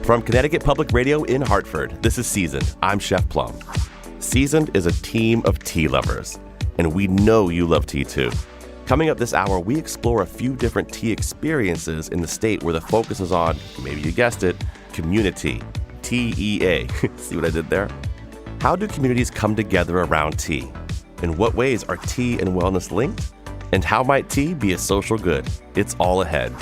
From Connecticut Public Radio in Hartford, this is Seasoned. I'm Chef Plum. Seasoned is a team of tea lovers, and we know you love tea too. Coming up this hour, we explore a few different tea experiences in the state where the focus is on, maybe you guessed it, communi-tea. T-E-A. See what I did there? How do communities come together around tea? In what ways are tea and wellness linked? And how might tea be a social good? It's all ahead.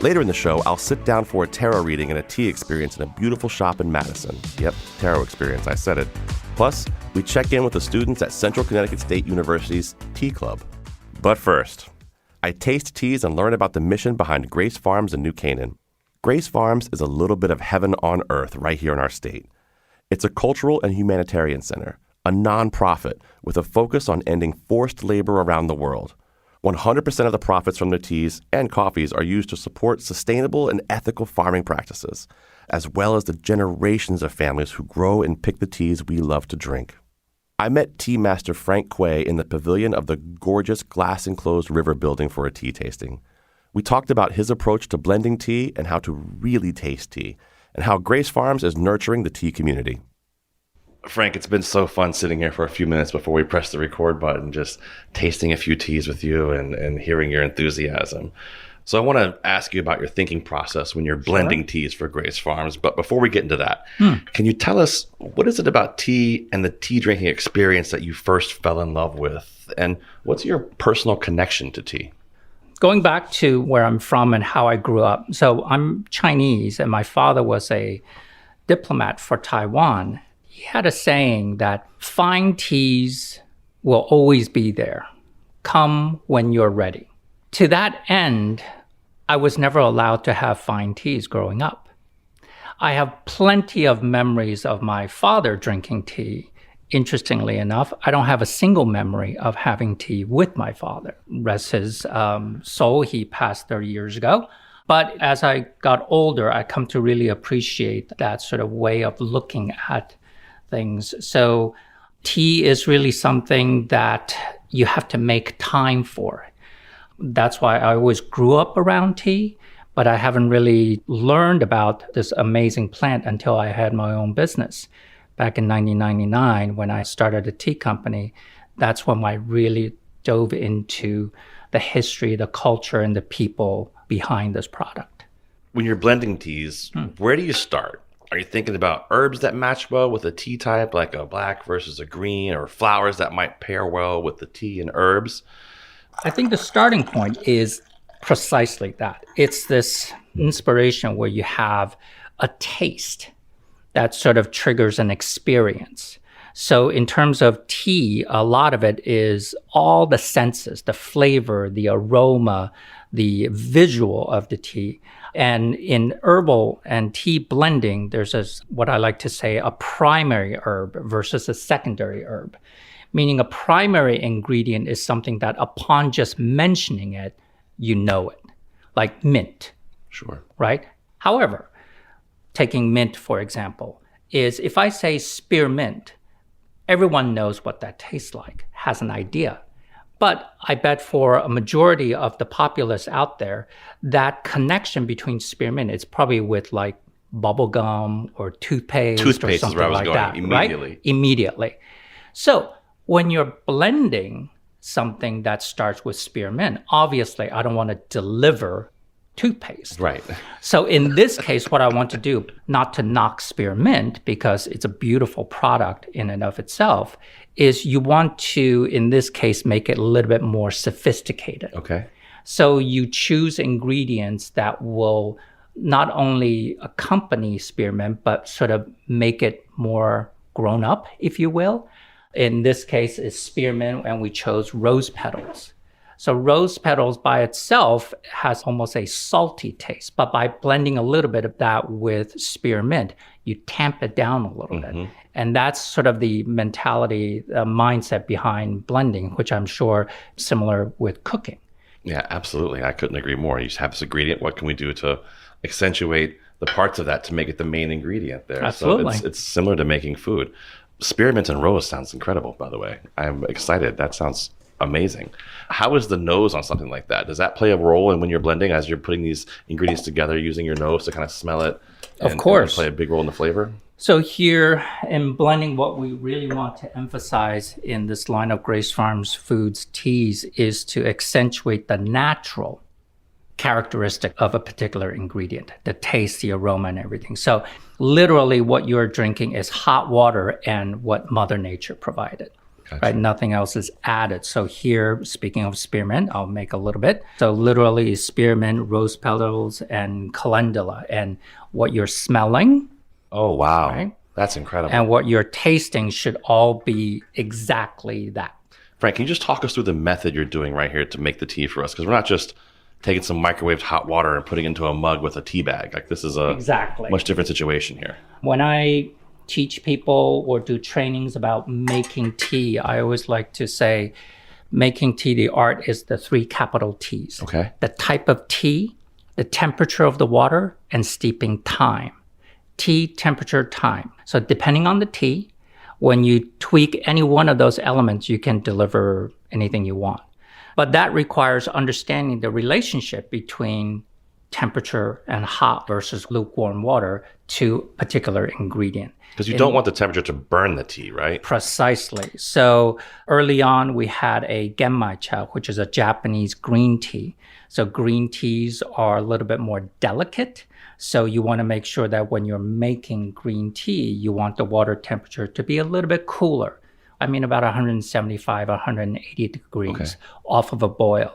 Later in the show, I'll sit down for a tarot reading and a tea experience in a beautiful shop in Madison. Yep, tarot experience, I said it. Plus, we check in with the students at Central Connecticut State University's Tea Club. But first, I taste teas and learn about the mission behind Grace Farms in New Canaan. Grace Farms is a little bit of heaven on earth right here in our state. It's a cultural and humanitarian center, a nonprofit with a focus on ending forced labor around the world. 100% of the profits from their teas and coffees are used to support sustainable and ethical farming practices, as well as the generations of families who grow and pick the teas we love to drink. I met tea master Frank Quay in the pavilion of the gorgeous glass-enclosed river building for a tea tasting. We talked about his approach to blending tea and how to really taste tea, and how Grace Farms is nurturing the tea community. Frank, it's been so fun sitting here for a few minutes before we press the record button, just tasting a few teas with you and hearing your enthusiasm. So I want to ask you about your thinking process when you're blending teas for Grace Farms. But before we get into that, can you tell us, what is it about tea and the tea drinking experience that you first fell in love with? And what's your personal connection to tea? Going back to where I'm from and how I grew up. So I'm Chinese, and my father was a diplomat for Taiwan. He had a saying that fine teas will always be there. Come when you're ready. To that end, I was never allowed to have fine teas growing up. I have plenty of memories of my father drinking tea. Interestingly enough, I don't have a single memory of having tea with my father. Rest his soul, he passed 30 years ago. But as I got older, I come to really appreciate that sort of way of looking at things. So tea is really something that you have to make time for. That's why I always grew up around tea, but I haven't really learned about this amazing plant until I had my own business. Back in 1999, when I started a tea company, that's when I really dove into the history, the culture, and the people behind this product. When you're blending teas, where do you start? Are you thinking about herbs that match well with a tea type, like a black versus a green, or flowers that might pair well with the tea and herbs? I think the starting point is precisely that. It's this inspiration where you have a taste that sort of triggers an experience. So in terms of tea, a lot of it is all the senses, the flavor, the aroma, the visual of the tea. And in herbal and tea blending, there's what I like to say, a primary herb versus a secondary herb. Meaning a primary ingredient is something that upon just mentioning it, you know it, like mint. Sure. Right? However, taking mint, for example, is if I say spearmint, everyone knows what that tastes like, has an idea. But I bet for a majority of the populace out there, that connection between spearmint is probably with like bubble gum or toothpaste or something is where I was like going that. Immediately. Right? Immediately. So when you're blending something that starts with spearmint, obviously I don't want to deliver toothpaste. Right. So in this case, what I want to do, not to knock spearmint because it's a beautiful product in and of itself, is you want to, in this case, make it a little bit more sophisticated. Okay. So you choose ingredients that will not only accompany spearmint, but sort of make it more grown up, if you will. In this case, it's spearmint, and we chose rose petals. So rose petals by itself has almost a salty taste, but by blending a little bit of that with spearmint, you tamp it down a little bit. And that's sort of the mentality, mindset behind blending, which I'm sure similar with cooking. Yeah, absolutely. I couldn't agree more. You just have this ingredient. What can we do to accentuate the parts of that to make it the main ingredient there? Absolutely. So it's similar to making food. Spearmint and rose sounds incredible, by the way. I'm excited. That sounds amazing. How is the nose on something like that? Does that play a role in when you're blending, as you're putting these ingredients together, using your nose to kind of smell it? Of course. And play a big role in the flavor? So here in blending, what we really want to emphasize in this line of Grace Farms Foods teas is to accentuate the natural characteristic of a particular ingredient, the taste, the aroma, and everything. So literally what you're drinking is hot water and what Mother Nature provided. Gotcha. Right? Nothing else is added. So here, speaking of spearmint, I'll make a little bit. So literally spearmint, rose petals, and calendula. And what you're smelling. Oh, wow. Right? That's incredible. And what you're tasting should all be exactly that. Frank, can you just talk us through the method you're doing right here to make the tea for us? Because we're not just taking some microwaved hot water and putting it into a mug with a tea bag. Like, this is a much different situation here. When I teach people or do trainings about making tea, I always like to say making tea, the art is the 3 capital T's. Okay. The type of tea, the temperature of the water, and steeping time. Tea, temperature, time. So depending on the tea, when you tweak any one of those elements, you can deliver anything you want. But that requires understanding the relationship between temperature and hot versus lukewarm water to a particular ingredient. Because you don't want the temperature to burn the tea, right? Precisely. So early on, we had a genmaicha, which is a Japanese green tea. So green teas are a little bit more delicate. So you want to make sure that when you're making green tea, you want the water temperature to be a little bit cooler. I mean, about 175, 180 degrees off of a boil.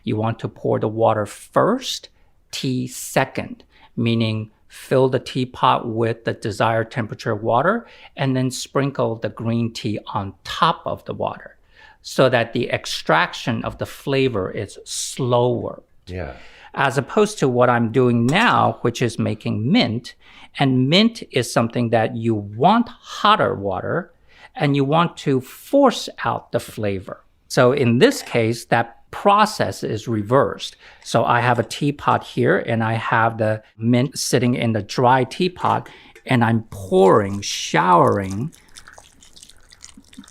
You want to pour the water first, tea second, meaning fill the teapot with the desired temperature water, and then sprinkle the green tea on top of the water so that the extraction of the flavor is slower. Yeah. As opposed to what I'm doing now, which is making mint. And mint is something that you want hotter water and you want to force out the flavor. So in this case, that process is reversed. So I have a teapot here and I have the mint sitting in the dry teapot and I'm showering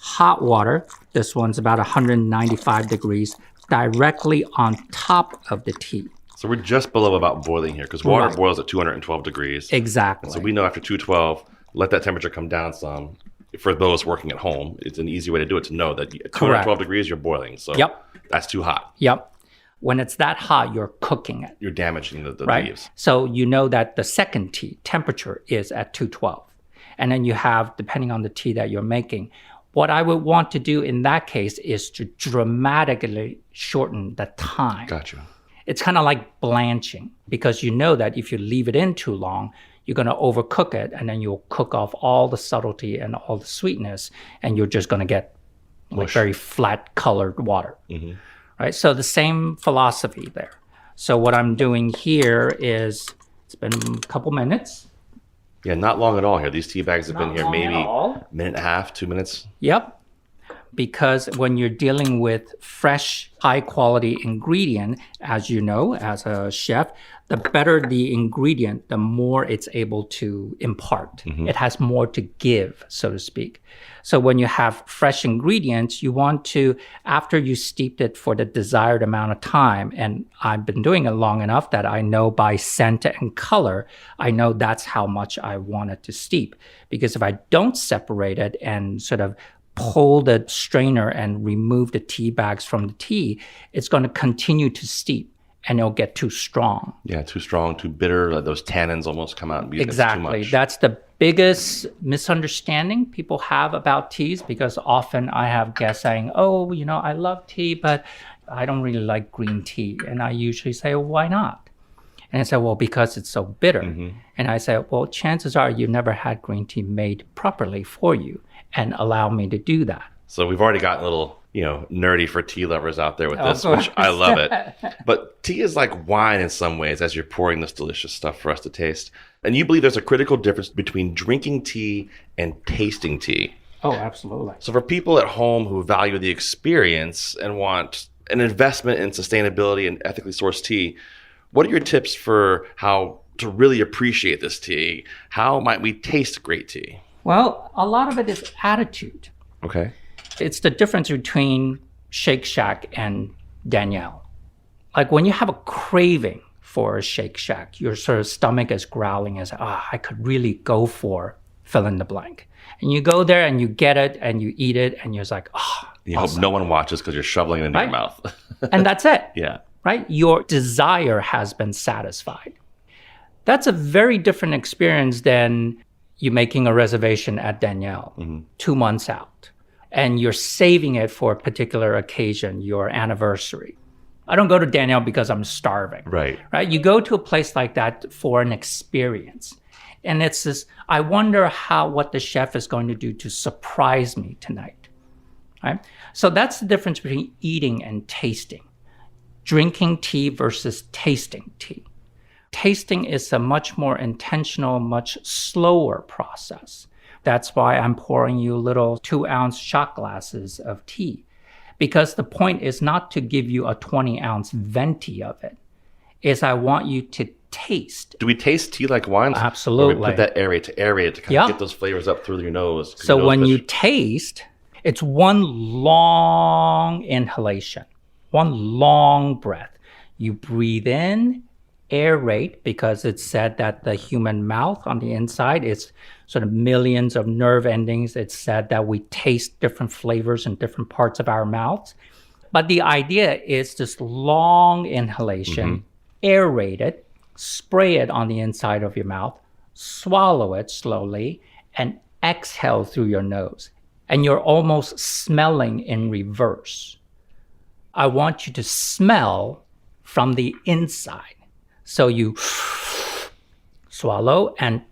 hot water. This one's about 195 degrees directly on top of the tea. So we're just below about boiling here because water boils at 212 degrees. Exactly. So we know after 212, let that temperature come down some. For those working at home, it's an easy way to do it to know that at 212 degrees, you're boiling. So that's too hot. Yep. When it's that hot, you're cooking it. You're damaging the leaves. So you know that the second tea temperature is at 212. And then you have, depending on the tea that you're making, what I would want to do in that case is to dramatically shorten the time. Gotcha. It's kind of like blanching because you know that if you leave it in too long, you're going to overcook it and then you'll cook off all the subtlety and all the sweetness and you're just going to get like very flat colored water. Mm-hmm. Right? So the same philosophy there. So what I'm doing here is, it's been a couple minutes. Yeah, not long at all here. These tea bags have been here maybe a minute and a half, 2 minutes. Yep. Because when you're dealing with fresh, high-quality ingredient, as you know, as a chef, the better the ingredient, the more it's able to impart. Mm-hmm. It has more to give, so to speak. So when you have fresh ingredients, you want to, after you steeped it for the desired amount of time, and I've been doing it long enough that I know by scent and color, I know that's how much I want it to steep. Because if I don't separate it and sort of pull the strainer and remove the tea bags from the tea, it's going to continue to steep and it'll get too strong. Yeah, too strong, too bitter. Like those tannins almost come out and be exactly. Too much. That's the biggest misunderstanding people have about teas because often I have guests saying, oh, you know, I love tea, but I don't really like green tea. And I usually say, well, why not? And I say, well, because it's so bitter. Mm-hmm. And I say, well, chances are you never had green tea made properly for you. And allow me to do that. So we've already gotten a little, nerdy for tea lovers out there with this, which I love it. But tea is like wine in some ways as you're pouring this delicious stuff for us to taste. And you believe there's a critical difference between drinking tea and tasting tea. Oh, absolutely. So for people at home who value the experience and want an investment in sustainability and ethically sourced tea, what are your tips for how to really appreciate this tea? How might we taste great tea? Well, a lot of it is attitude. Okay. It's the difference between Shake Shack and Danielle. Like when you have a craving for a Shake Shack, your sort of stomach is growling as, I could really go for fill in the blank. And you go there and you get it and you eat it and you're just like, You hope no one watches because you're shoveling it into your mouth. And that's it. Yeah. Right? Your desire has been satisfied. That's a very different experience than you making a reservation at Danielle 2 months out. And you're saving it for a particular occasion, your anniversary. I don't go to Danielle because I'm starving. Right. You go to a place like that for an experience. And it's this, I wonder what the chef is going to do to surprise me tonight. Right? So that's the difference between eating and tasting. Drinking tea versus tasting tea. Tasting is a much more intentional, much slower process. That's why I'm pouring you little 2-ounce shot glasses of tea. Because the point is not to give you a 20-ounce venti of it. Is I want you to taste. Do we taste tea like wine? Absolutely. Or we put that aerate to kind of get those flavors up through your nose. So when you taste, it's one long inhalation, one long breath. You breathe in, aerate, because it's said that the human mouth on the inside is sort of millions of nerve endings. It's said that we taste different flavors in different parts of our mouths. But the idea is this long inhalation, aerate it, spray it on the inside of your mouth, swallow it slowly, and exhale through your nose. And you're almost smelling in reverse. I want you to smell from the inside. So you swallow and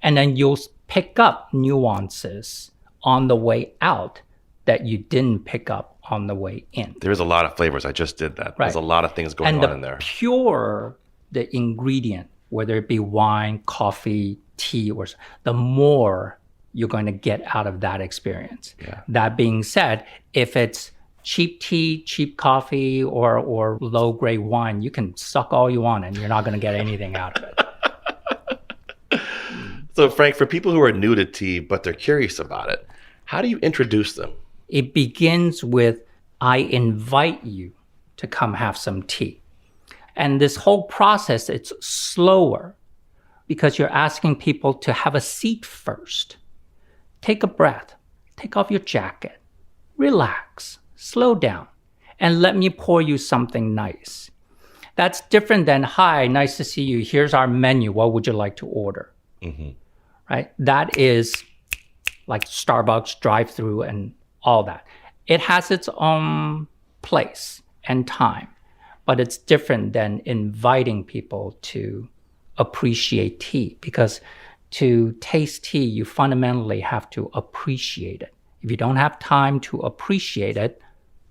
then you'll pick up nuances on the way out that you didn't pick up on the way in. There's a lot of flavors. I just did that. There's a lot of things going on in there. And the purer the ingredient, whether it be wine, coffee, tea, or the more you're going to get out of that experience. Yeah. That being said, if it's cheap tea, cheap coffee, or low-grade wine, you can suck all you want and you're not going to get anything out of it. So, Frank, for people who are new to tea, but they're curious about it, how do you introduce them? It begins with, I invite you to come have some tea. And this whole process, it's slower because you're asking people to have a seat first. Take a breath, take off your jacket, relax, slow down, and let me pour you something nice. That's different than, hi, nice to see you. Here's our menu. What would you like to order? Right? That is like Starbucks drive-through and all that. It has its own place and time, but it's different than inviting people to appreciate tea, because to taste tea, you fundamentally have to appreciate it. If you don't have time to appreciate it,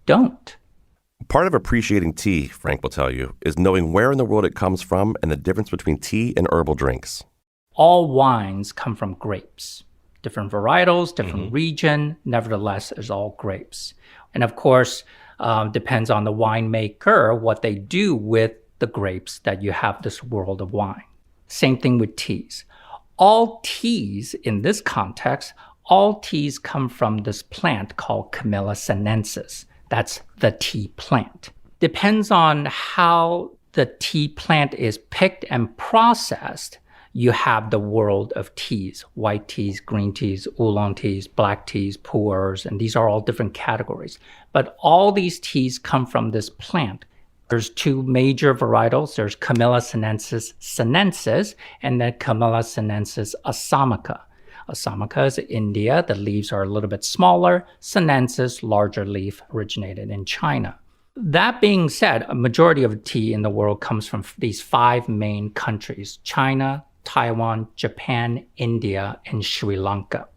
don't. Part of appreciating tea, Frank will tell you, is knowing where in the world it comes from and the difference between tea and herbal drinks. All wines come from grapes. Different varietals, different region, nevertheless, it's all grapes. And of course, depends on the winemaker, what they do with the grapes that you have this world of wine. Same thing with teas. All teas, in this context, all teas come from this plant called Camellia sinensis. That's the tea plant. Depends on how the tea plant is picked and processed. You have the world of teas, white teas, green teas, oolong teas, black teas, pu'ers, and these are all different categories. But all these teas come from this plant. There's two major varietals. There's Camellia sinensis and then Camellia sinensis assamica. Assamica is India. The leaves are a little bit smaller. Sinensis, larger leaf, originated in China. That being said, a majority of tea in the world comes from these 5 main countries: China, Taiwan, Japan, India, and Sri Lanka.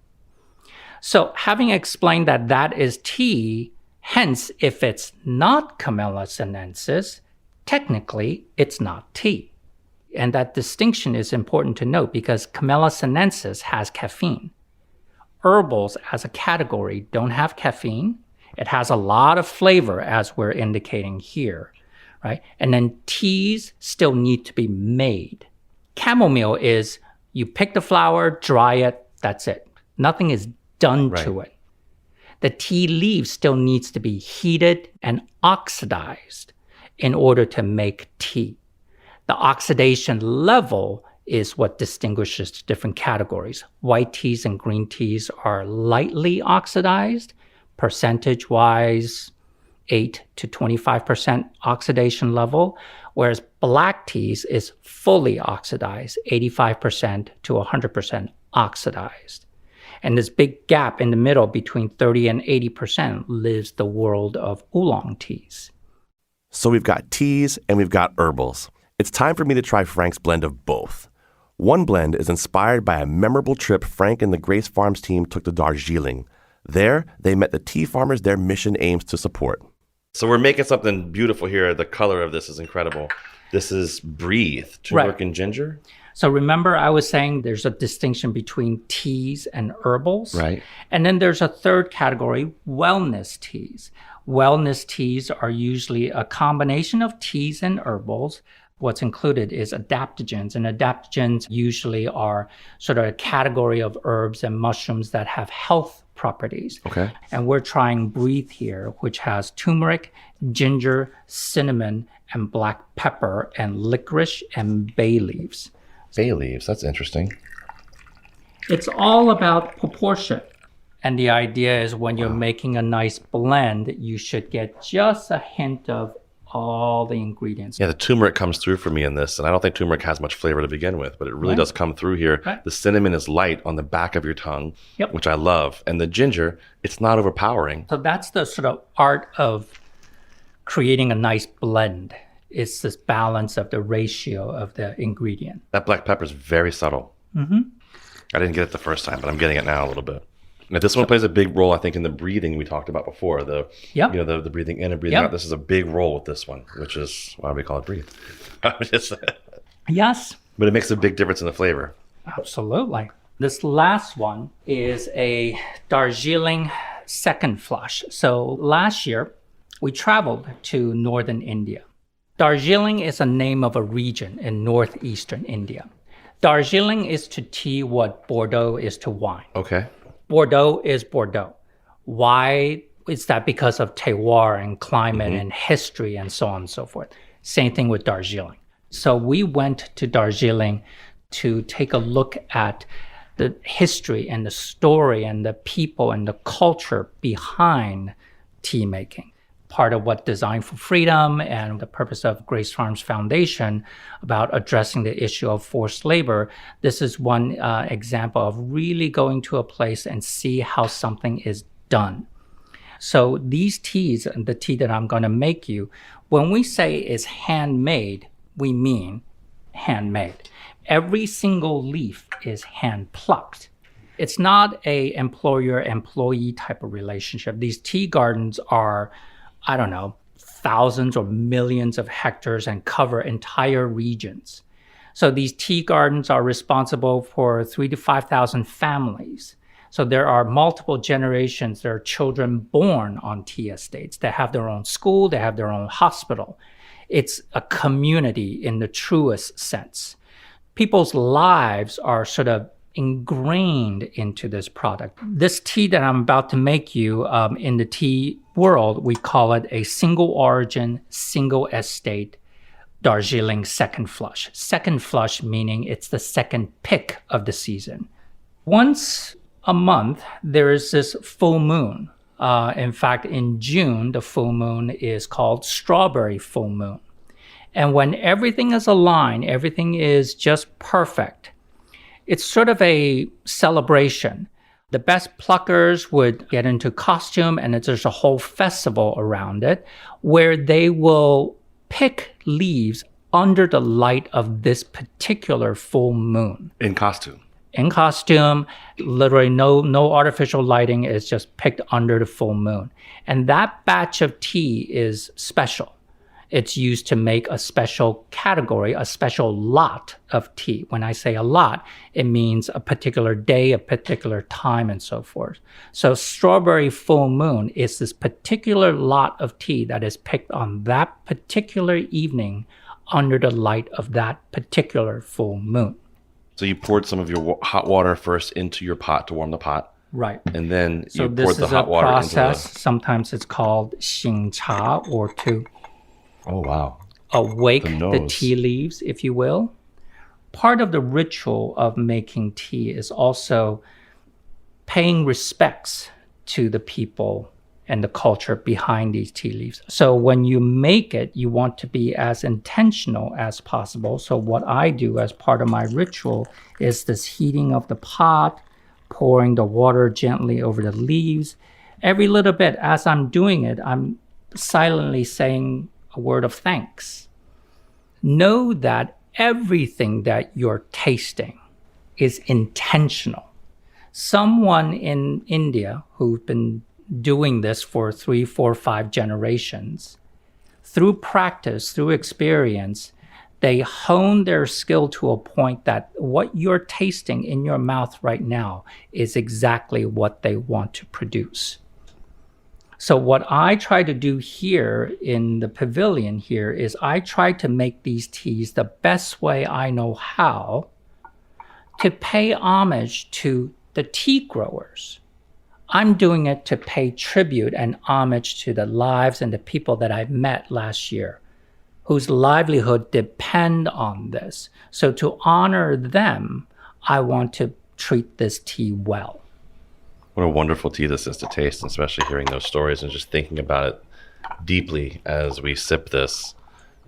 So having explained that that is tea, hence, if it's not Camellia sinensis, technically it's not tea. And that distinction is important to note because Camellia sinensis has caffeine. Herbals as a category don't have caffeine. It has a lot of flavor, as we're indicating here, right? And then teas still need to be made. Chamomile is you pick the flower, dry it, that's it. Nothing is done to it. the tea leaf still needs to be heated and oxidized in order to make tea. The oxidation level is what distinguishes the different categories. White teas and green teas are lightly oxidized, percentage-wise, 8 to 25% oxidation level, whereas black teas is fully oxidized, 85% to 100% oxidized. And this big gap in the middle between 30 and 80% lives the world of oolong teas. So we've got teas and we've got herbals. It's time for me to try Frank's blend of both. One blend is inspired by a memorable trip Frank and the Grace Farms team took to Darjeeling. There, they met the tea farmers their mission aims to support. So we're making something beautiful here. The color of this is incredible. This is Breathe, turmeric and ginger. So remember I was saying there's a distinction between teas and herbals. Right. And then there's a third category, wellness teas. Wellness teas are usually a combination of teas and herbals. What's included is adaptogens, and adaptogens usually are sort of a category of herbs and mushrooms that have health properties. Okay. And we're trying Breathe here, which has turmeric, ginger, cinnamon, and black pepper, and licorice and bay leaves. Bay leaves, that's interesting. It's all about proportion. And the idea is when you're making a nice blend, you should get just a hint of all the ingredients. Yeah, the turmeric comes through for me in this, and I don't think turmeric has much flavor to begin with, but it really does come through here. Right. The cinnamon is light on the back of your tongue, Yep. which I love. And the ginger, it's not overpowering. So that's the sort of art of creating a nice blend. It's this balance of the ratio of the ingredient. That black pepper is very subtle. Mm-hmm. I didn't get it the first time, but I'm getting it now a little bit. Now, this one plays a big role, I think, in the breathing we talked about before. The breathing in and breathing out. This is a big role with this one, which is why we call it Breathe. Yes. But it makes a big difference in the flavor. Absolutely. This last one is a Darjeeling second flush. So last year, we traveled to northern India. Darjeeling is a name of a region in northeastern India. Darjeeling is to tea what Bordeaux is to wine. Okay. Bordeaux is Bordeaux. Why is that? Because of terroir and climate and history and so on and so forth. Same thing with Darjeeling. So we went to Darjeeling to take a look at the history and the story and the people and the culture behind tea making. Part of what Design for Freedom and the purpose of Grace Farms Foundation about addressing the issue of forced labor. This is one example of really going to a place and see how something is done. So these teas, and the tea that I'm going to make you, when we say is handmade, we mean handmade. Every single leaf is hand plucked. It's not a employer-employee type of relationship. These tea gardens are, I don't know, thousands or millions of hectares and cover entire regions. So these tea gardens are responsible for 3,000 to 5,000 families. So there are multiple generations. There are children born on tea estates. They have their own school. They have their own hospital. It's a community in the truest sense. People's lives are sort of ingrained into this product. This tea that I'm about to make you, in the tea world, we call it a single origin, single estate Darjeeling second flush. Second flush meaning it's the second pick of the season. Once a month, there is this full moon. In fact, in June, the full moon is called strawberry full moon. And when everything is aligned, everything is just perfect, it's sort of a celebration. The best pluckers would get into costume, and there's a whole festival around it where they will pick leaves under the light of this particular full moon. In costume. In costume, literally no artificial lighting, is just picked under the full moon. And that batch of tea is special. It's used to make a special category, a special lot of tea. When I say a lot, it means a particular day, a particular time, and so forth. So strawberry full moon is this particular lot of tea that is picked on that particular evening under the light of that particular full moon. So you poured some of your hot water first into your pot to warm the pot. Right. And then So you this poured the is hot a water process. into Sometimes it's called 醒茶, or to Oh, wow. awake The the nose. tea leaves, if you will. Part of the ritual of making tea is also paying respects to the people and the culture behind these tea leaves. So when you make it, you want to be as intentional as possible. So what I do as part of my ritual is this heating of the pot, pouring the water gently over the leaves. Every little bit, as I'm doing it, I'm silently saying a word of thanks. Know that everything that you're tasting is intentional. Someone in India who's been doing this for 3, 4, 5 generations, through practice, through experience, they hone their skill to a point that what you're tasting in your mouth right now is exactly what they want to produce. So what I try to do here in the pavilion here is I try to make these teas the best way I know how to pay homage to the tea growers. I'm doing it to pay tribute and homage to the lives and the people that I met last year, whose livelihood depend on this. So to honor them, I want to treat this tea well. What a wonderful tea this is to taste, and especially hearing those stories and just thinking about it deeply as we sip this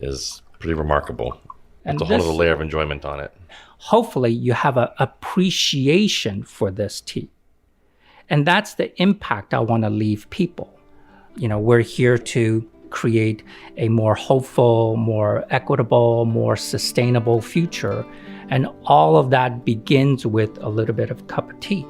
is pretty remarkable. And it's a whole other layer of enjoyment on it. Hopefully you have an appreciation for this tea. And that's the impact I want to leave people. You know, we're here to create a more hopeful, more equitable, more sustainable future. And all of that begins with a little bit of cup of tea.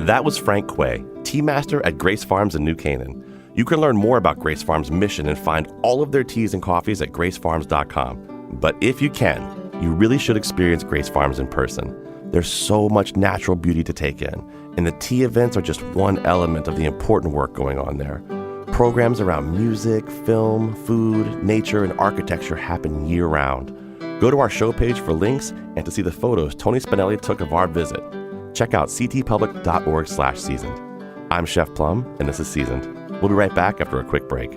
That was Frank Quay, tea master at Grace Farms in New Canaan. You can learn more about Grace Farms' mission and find all of their teas and coffees at gracefarms.com. But if you can, you really should experience Grace Farms in person. There's so much natural beauty to take in, and the tea events are just one element of the important work going on there. Programs around music, film, food, nature, and architecture happen year-round. Go to our show page for links and to see the photos Tony Spinelli took of our visit. Check out ctpublic.org/seasoned. I'm Chef Plum, and this is Seasoned. We'll be right back after a quick break.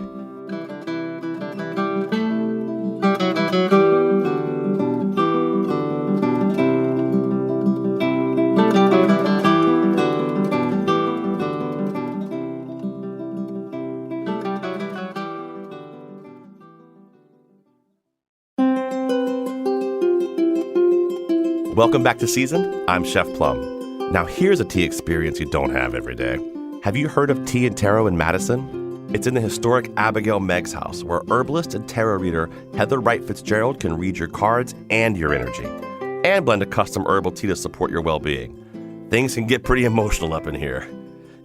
Welcome back to Seasoned. I'm Chef Plum. Now here's a tea experience you don't have every day. Have you heard of Tea and Tarot in Madison? It's in the historic Abigail Meggs house, where herbalist and tarot reader Heather Wright Fitzgerald can read your cards and your energy, and blend a custom herbal tea to support your well-being. Things can get pretty emotional up in here.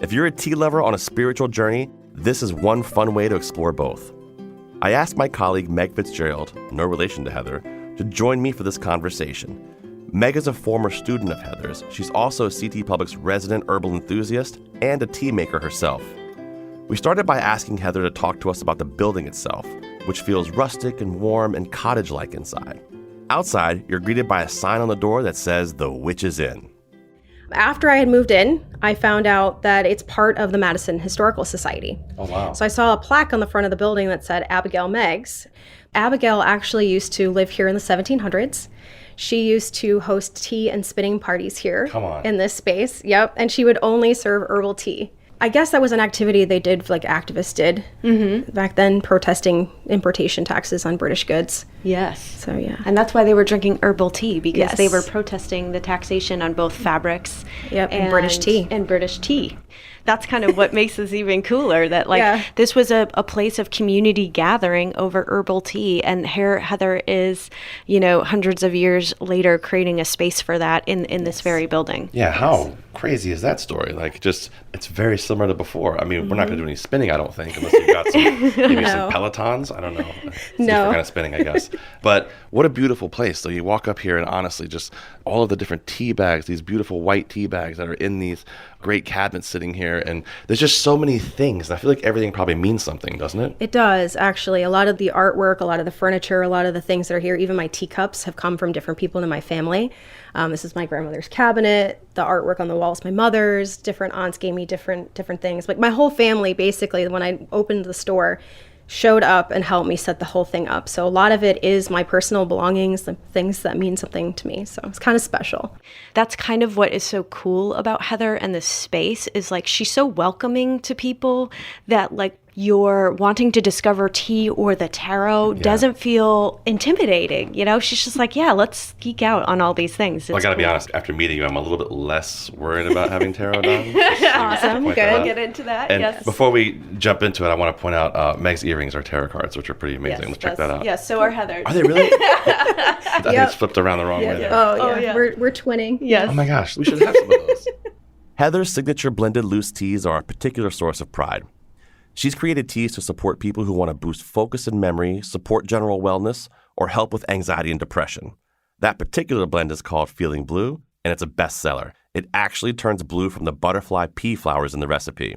If you're a tea lover on a spiritual journey, this is one fun way to explore both. I asked my colleague Meg Fitzgerald, no relation to Heather, to join me for this conversation. Meg is a former student of Heather's. She's also CT Public's resident herbal enthusiast and a tea maker herself. We started by asking Heather to talk to us about the building itself, which feels rustic and warm and cottage-like inside. Outside, you're greeted by a sign on the door that says, "The Witch is In." After I had moved in, I found out that it's part of the Madison Historical Society. Oh, wow. So I saw a plaque on the front of the building that said Abigail Meggs. Abigail actually used to live here in the 1700s. She used to host tea and spinning parties here in this space. Yep. And she would only serve herbal tea. I guess that was an activity they did, like activists did back then, protesting importation taxes on British goods. Yes. So, yeah. And that's why they were drinking herbal tea, because Yes. they were protesting the taxation on both fabrics and British tea. And British tea. That's kind of what makes this even cooler, that this was a place of community gathering over herbal tea. And here Heather is, hundreds of years later creating a space for that in this very building. Yeah, how crazy is that story? Like, just, it's very similar to before. I mean, we're not going to do any spinning, I don't think, unless you've got maybe some Pelotons. I don't know. It's different kind of spinning, I guess. But what a beautiful place. So you walk up here and honestly, just all of the different tea bags, these beautiful white tea bags that are in these great cabinets sitting here. And there's just so many things. I feel like everything probably means something, doesn't it? It does, actually. A lot of the artwork, a lot of the furniture, a lot of the things that are here, even my teacups have come from different people in my family. This is my grandmother's cabinet. The artwork on the walls, my mother's. Different aunts gave me different things. Like my whole family, basically, when I opened the store, showed up and helped me set the whole thing up. So a lot of it is my personal belongings, the things that mean something to me. So it's kind of special. That's kind of what is so cool about Heather and this space is like she's so welcoming to people that like you're wanting to discover tea or the tarot doesn't feel intimidating. You know, she's just like, yeah, let's geek out on all these things. Well, I got to be honest, after meeting you, I'm a little bit less worried about having tarot done. Awesome. Good. We'll get into that. And before we jump into it, I want to point out Meg's earrings are tarot cards, which are pretty amazing. Let's check that out. Yes, so are Heather's. Are they really? I think it's flipped around the wrong way there. Oh, yeah. We're twinning. Yes. Oh my gosh, we should have some of those. Heather's signature blended loose teas are a particular source of pride. She's created teas to support people who want to boost focus and memory, support general wellness, or help with anxiety and depression. That particular blend is called Feeling Blue, and it's a bestseller. It actually turns blue from the butterfly pea flowers in the recipe.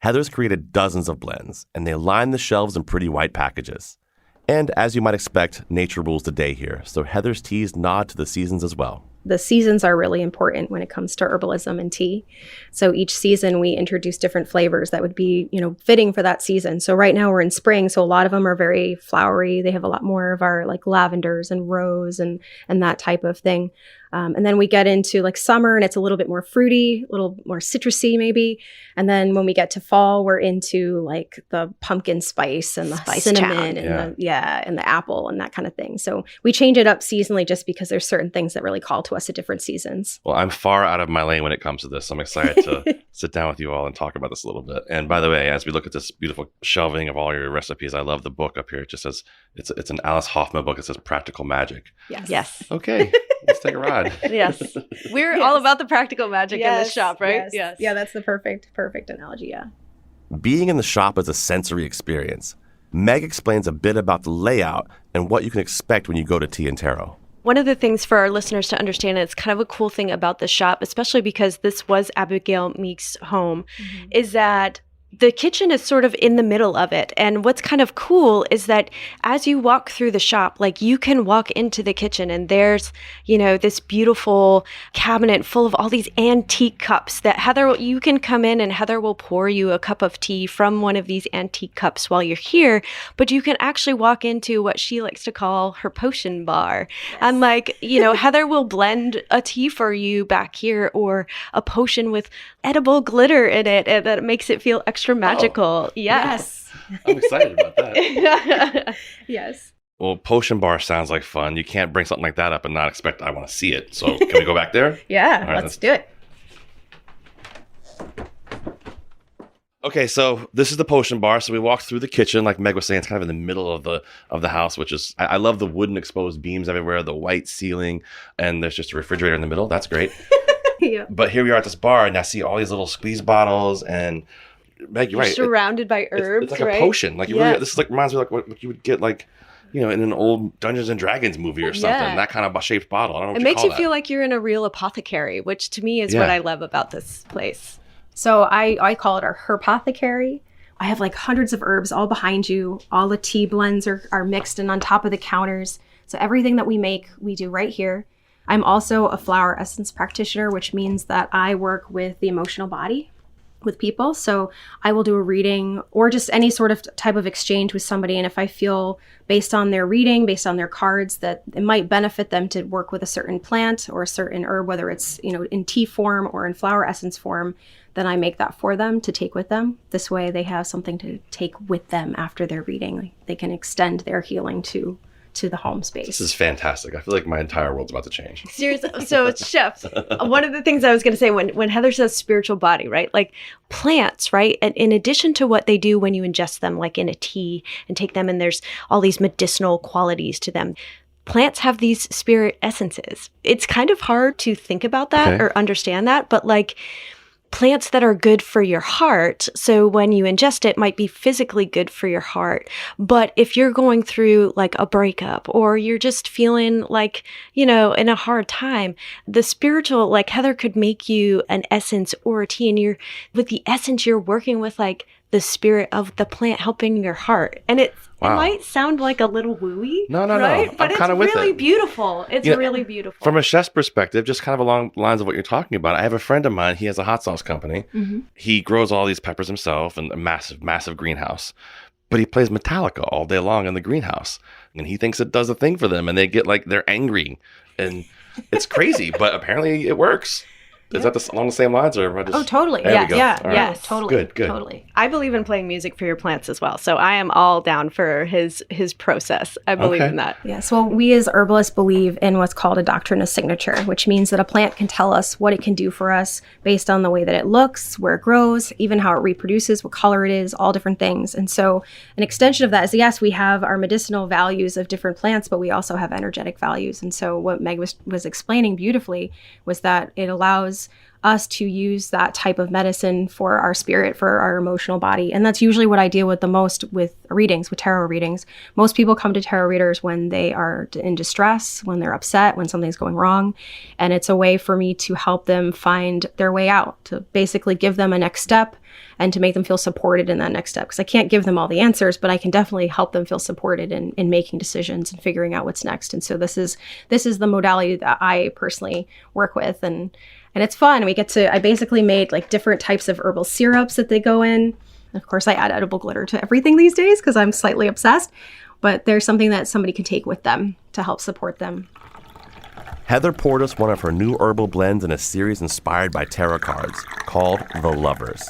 Heather's created dozens of blends, and they line the shelves in pretty white packages. And as you might expect, nature rules the day here, so Heather's teas nod to the seasons as well. The seasons are really important when it comes to herbalism and tea. So each season we introduce different flavors that would be, fitting for that season. So right now we're in spring, so a lot of them are very flowery. They have a lot more of our like lavenders and rose and that type of thing. And then we get into like summer and it's a little bit more fruity, a little more citrusy maybe. And then when we get to fall, we're into like the pumpkin spice and the cinnamon and the apple and that kind of thing. So we change it up seasonally just because there's certain things that really call to us at different seasons. Well, I'm far out of my lane when it comes to this. I'm excited to sit down with you all and talk about this a little bit. And by the way, as we look at this beautiful shelving of all your recipes, I love the book up here. It just says, it's an Alice Hoffman book. It says Practical Magic. Yes. Okay. Let's take a ride. Yes. We're all about the practical magic in this shop, right? Yes. Yeah, that's the perfect analogy, yeah. Being in the shop is a sensory experience. Meg explains a bit about the layout and what you can expect when you go to Tea and Tarot. One of the things for our listeners to understand, and it's kind of a cool thing about the shop, especially because this was Abigail Meek's home, is that the kitchen is sort of in the middle of it. And what's kind of cool is that as you walk through the shop, like you can walk into the kitchen and there's, this beautiful cabinet full of all these antique cups that you can come in and Heather will pour you a cup of tea from one of these antique cups while you're here. But you can actually walk into what she likes to call her potion bar. Yes. And Heather will blend a tea for you back here or a potion with edible glitter in it and that makes it feel extra magical. Oh, yes. I'm excited about that. Yes. Well, potion bar sounds like fun. You can't bring something like that up and not expect I want to see it. So can we go back there? Yeah, right, let's do it. Okay, so this is the potion bar. So we walked through the kitchen, like Meg was saying, it's kind of in the middle of the house, which is, I love the wooden exposed beams everywhere, the white ceiling, and there's just a refrigerator in the middle. That's great. Yeah. But here we are at this bar, and I see all these little squeeze bottles, and Meg, you're right. Surrounded by herbs, it's like a potion. Like this is like reminds me of like what you would get like, in an old Dungeons and Dragons movie or something. Yeah. That kind of shaped bottle. I don't know what it makes you feel like you're in a real apothecary, which to me is what I love about this place. So I call it our herpothecary. I have like hundreds of herbs all behind you. All the tea blends are mixed and on top of the counters. So everything that we make, we do right here. I'm also a flower essence practitioner, which means that I work with the emotional body with people. So I will do a reading or just any sort of type of exchange with somebody. And if I feel based on their reading, based on their cards, that it might benefit them to work with a certain plant or a certain herb, whether it's, in tea form or in flower essence form, then I make that for them to take with them. This way they have something to take with them after their reading. They can extend their healing to the home space. This is fantastic. I feel like my entire world's about to change. Seriously. So chefs, one of the things I was going to say when Heather says spiritual body, right? Like plants, right? And in addition to what they do when you ingest them, like in a tea and take them and there's all these medicinal qualities to them. plants have these spirit essences. It's kind of hard to think about that or understand that, but like plants that are good for your heart. So when you ingest it, might be physically good for your heart. But if you're going through like a breakup or you're just feeling like, in a hard time, the spiritual, like Heather could make you an essence or a tea, and with the essence, you're working with like the spirit of the plant helping your heart. And it might sound like a little wooey. No. Right? But I'm kind of with really it. beautiful. It's really beautiful. From a chef's perspective, just kind of along the lines of what you're talking about, I have a friend of mine. He has a hot sauce company. Mm-hmm. He grows all these peppers himself in a massive, massive greenhouse. But he plays Metallica all day long in the greenhouse. And he thinks it does a thing for them. And they get like, they're angry. And it's crazy. But apparently it works. Is that along the same lines, or totally. Yes, totally. Good. Totally. I believe in playing music for your plants as well, so I am all down for his process. I believe in that. Yes. Well, we as herbalists believe in what's called a doctrine of signature, which means that a plant can tell us what it can do for us based on the way that it looks, where it grows, even how it reproduces, what color it is, all different things. And so, an extension of that is, yes, we have our medicinal values of different plants, but we also have energetic values. And so, what Meg was explaining beautifully was that it allows us to use that type of medicine for our spirit, for our emotional body. And that's usually what I deal with the most with readings, with tarot readings. Most people come to tarot readers when they are in distress, when they're upset, when something's going wrong. And it's a way for me to help them find their way out, to basically give them a next step and to make them feel supported in that next step. Because I can't give them all the answers, but I can definitely help them feel supported in making decisions and figuring out what's next. And so this is the modality that I personally work with. And it's fun. I basically made like different types of herbal syrups that they go in. Of course, I add edible glitter to everything these days because I'm slightly obsessed. But there's something that somebody can take with them to help support them. Heather poured us one of her new herbal blends in a series inspired by tarot cards called The Lovers.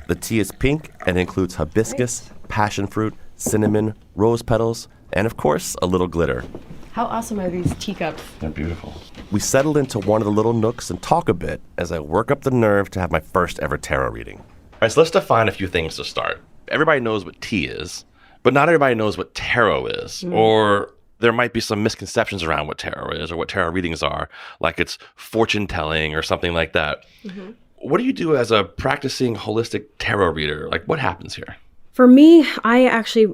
The tea is pink and includes hibiscus, passion fruit, cinnamon, rose petals, and of course, a little glitter. How awesome are these teacups? They're beautiful. We settled into one of the little nooks and talk a bit as I work up the nerve to have my first ever tarot reading. All right, so let's define a few things to start. Everybody knows what tea is, but not everybody knows what tarot is. Or there might be some misconceptions around what tarot is or what tarot readings are, like it's fortune telling or something like that. Mm-hmm. What do you do as a practicing holistic tarot reader? Like, what happens here? For me, I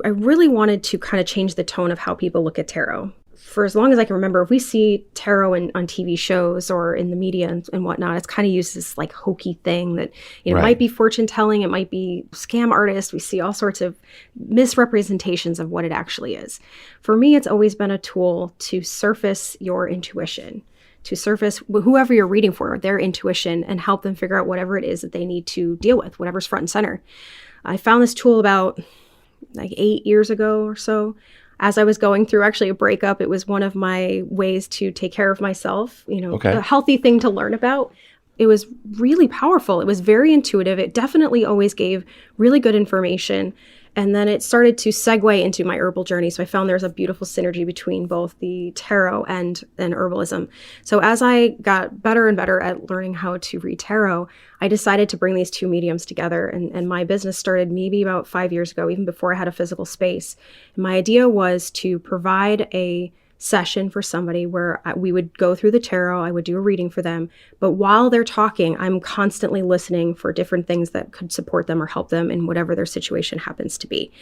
really wanted to kind of change the tone of how people look at tarot. For as long as I can remember, if we see tarot on TV shows or in the media and whatnot, it's kind of used as this like hokey thing that, it might be fortune telling, it might be scam artist. We see all sorts of misrepresentations of what it actually is. For me, it's always been a tool to surface your intuition, to surface whoever you're reading for, their intuition, and help them figure out whatever it is that they need to deal with, whatever's front and center. I found this tool about like 8 years ago or so. As I was going through actually a breakup, it was one of my ways to take care of myself, a healthy thing to learn about. It was really powerful. It was very intuitive. It definitely always gave really good information. And then it started to segue into my herbal journey. So I found there's a beautiful synergy between both the tarot and herbalism. So as I got better and better at learning how to read tarot, I decided to bring these two mediums together. And my business started maybe about 5 years ago, even before I had a physical space. And my idea was to provide a session for somebody where we would go through the tarot, I would do a reading for them, but while they're talking, I'm constantly listening for different things that could support them or help them in whatever their situation happens to be.